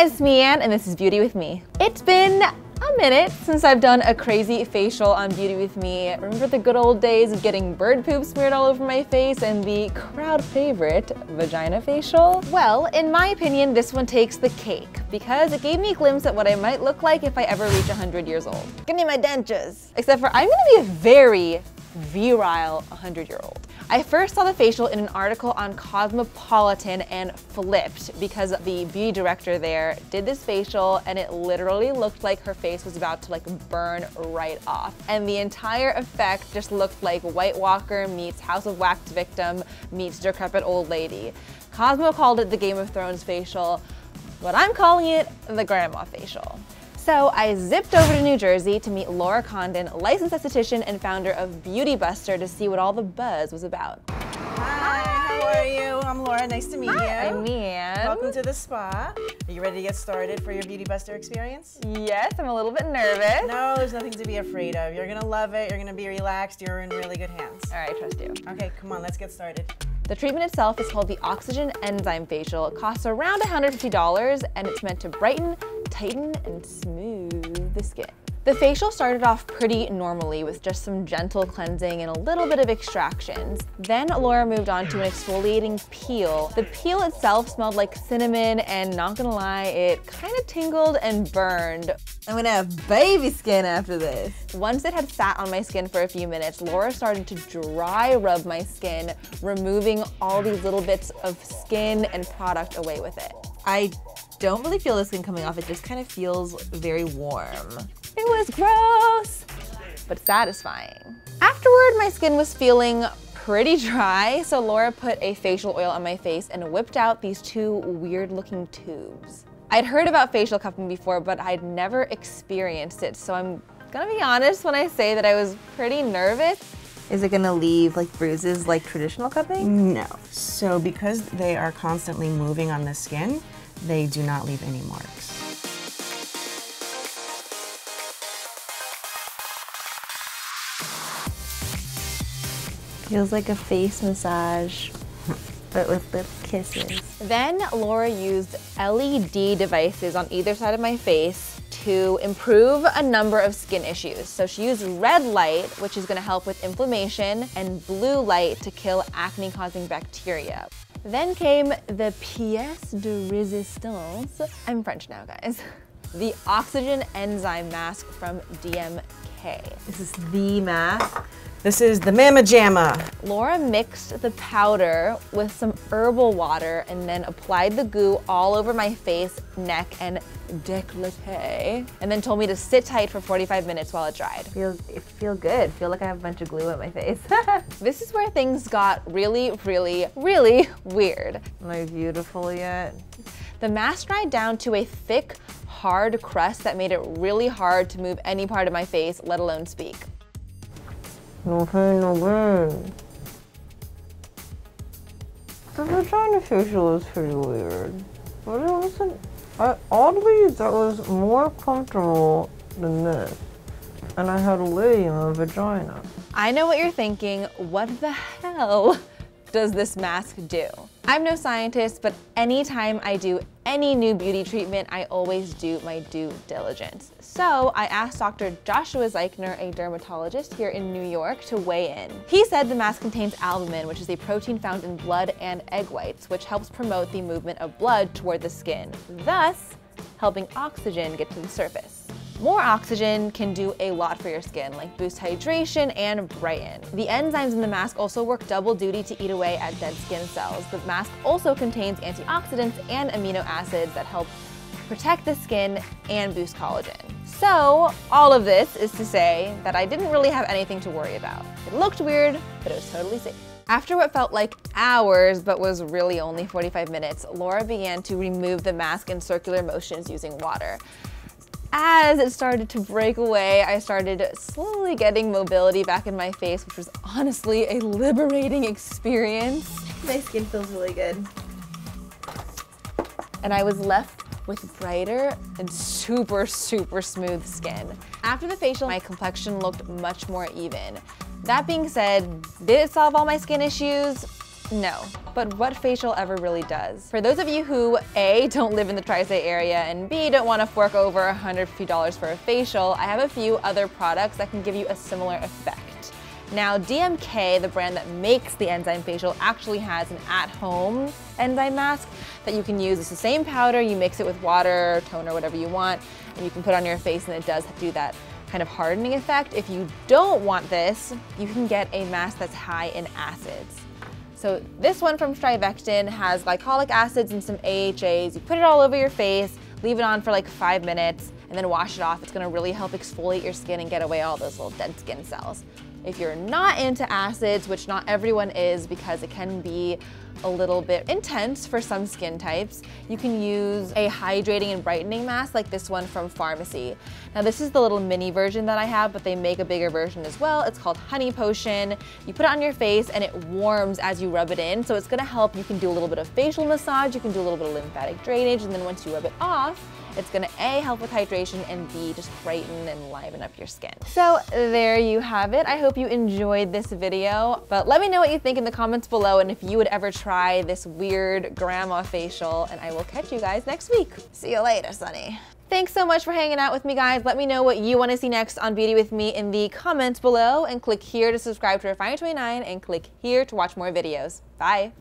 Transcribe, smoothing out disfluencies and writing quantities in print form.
guys, it's me, Ann, and this is Beauty with Me. It's been a minute since I've done a crazy facial on Beauty with Me. Remember the good old days of getting bird poop smeared all over my face and the crowd favorite vagina facial? Well, in my opinion, this one takes the cake because it gave me a glimpse at what I might look like if I ever reach 100 years old. Give me my dentures. Except for I'm gonna be a very virile 100-year-old. I first saw the facial in an article on Cosmopolitan and flipped because the beauty director there did this facial and it literally looked like her face was about to like burn right off. And the entire effect just looked like White Walker meets House of Wax victim meets decrepit old lady. Cosmo called it the Game of Thrones facial, but I'm calling it the grandma facial. So I zipped over to New Jersey to meet LORA CONDON, licensed esthetician and founder of Beauty Buster, to see what all the buzz was about. Hi, how are you? I'm Laura, nice to meet you. I'm Ann. Welcome to the spa. Are you ready to get started for your Beauty Buster experience? Yes, I'm a little bit nervous. No, there's nothing to be afraid of. You're gonna love it, you're gonna be relaxed, you're in really good hands. All right, trust you. Okay, come on, let's get started. The treatment itself is called the Oxygen Enzyme Facial. It costs around $150 and it's meant to brighten, tighten, and smooth the skin. The facial started off pretty normally with just some gentle cleansing and a little bit of extractions. Then Laura moved on to an exfoliating peel. The peel itself smelled like cinnamon and not gonna lie, it kind of tingled and burned. I'm gonna have baby skin after this. Once it had sat on my skin for a few minutes, Laura started to dry rub my skin, removing all these little bits of skin and product away with it. I don't really feel the skin coming off, it just kind of feels very warm. It was gross, but satisfying. Afterward, my skin was feeling pretty dry, so Laura put a facial oil on my face and whipped out these two weird-looking tubes. I'd heard about facial cupping before, but I'd never experienced it, so I'm gonna be honest when I say that I was pretty nervous. Is it gonna leave like bruises like traditional cupping? No. So because they are constantly moving on the skin, they do not leave any marks. Feels like a face massage, but with lip kisses. Then Laura used LED devices on either side of my face to improve a number of skin issues. So she used red light, which is gonna help with inflammation, and blue light to kill acne-causing bacteria. Then came the pièce de résistance. I'm French now, guys. The Oxygen Enzyme Masque from DMK. This is the mask. This is the Mama Jamma. Laura mixed the powder with some herbal water and then applied the goo all over my face, neck, and décolleté, and then told me to sit tight for 45 minutes while it dried. It feels good. Feel like I have a bunch of glue on my face. This is where things got really, really, really weird. Am I beautiful yet? The mask dried down to a thick, hard crust that made it really hard to move any part of my face, let alone speak. No pain, no gain. The vagina facial is pretty weird. But it wasn't, oddly, that was more comfortable than this. And I had a lady in my vagina. I know what you're thinking. What the hell does this mask do? I'm no scientist, but anytime I do any new beauty treatment, I always do my due diligence. So I asked Dr. Joshua Zeichner, a dermatologist here in New York, to weigh in. He said the mask contains albumin, which is a protein found in blood and egg whites, which helps promote the movement of blood toward the skin, thus helping oxygen get to the surface. More oxygen can do a lot for your skin, like boost hydration and brighten. The enzymes in the mask also work double duty to eat away at dead skin cells. The mask also contains antioxidants and amino acids that help protect the skin and boost collagen. So all of this is to say that I didn't really have anything to worry about. It looked weird, but it was totally safe. After what felt like hours, but was really only 45 minutes, Laura began to remove the mask in circular motions using water. As it started to break away, I started slowly getting mobility back in my face, which was honestly a liberating experience. My skin feels really good. And I was left with brighter and super, super smooth skin. After the facial, my complexion looked much more even. That being said, did it solve all my skin issues? No, but what facial ever really does? For those of you who A, don't live in the tri-state area, and B, don't want to fork over $150 for a facial, I have a few other products that can give you a similar effect. Now, DMK, the brand that makes the enzyme facial, actually has an at-home enzyme mask that you can use. It's the same powder, you mix it with water, toner, whatever you want, and you can put on your face, and it does do that kind of hardening effect. If you don't want this, you can get a mask that's high in acids. So this one from STRIVECTIN has glycolic acids and some AHAs. You put it all over your face, leave it on for like 5 minutes, and then wash it off. It's gonna really help exfoliate your skin and get away all those little dead skin cells. If you're not into acids, which not everyone is because it can be a little bit intense for some skin types, you can use a hydrating and brightening mask like this one from Pharmacy. Now this is the little mini version that I have, but they make a bigger version as well. It's called Honey Potion. You put it on your face and it warms as you rub it in, so it's gonna help. You can do a little bit of facial massage, you can do a little bit of lymphatic drainage, and then once you rub it off, it's gonna A, help with hydration, and B, just brighten and liven up your skin. So there you have it. I hope you enjoyed this video, but let me know what you think in the comments below and if you would ever try this weird grandma facial, and I will catch you guys next week. See you later, Sunny. Thanks so much for hanging out with me, guys. Let me know what you want to see next on Beauty With Me in the comments below, and click here to subscribe to Refinery29 and click here to watch more videos. Bye.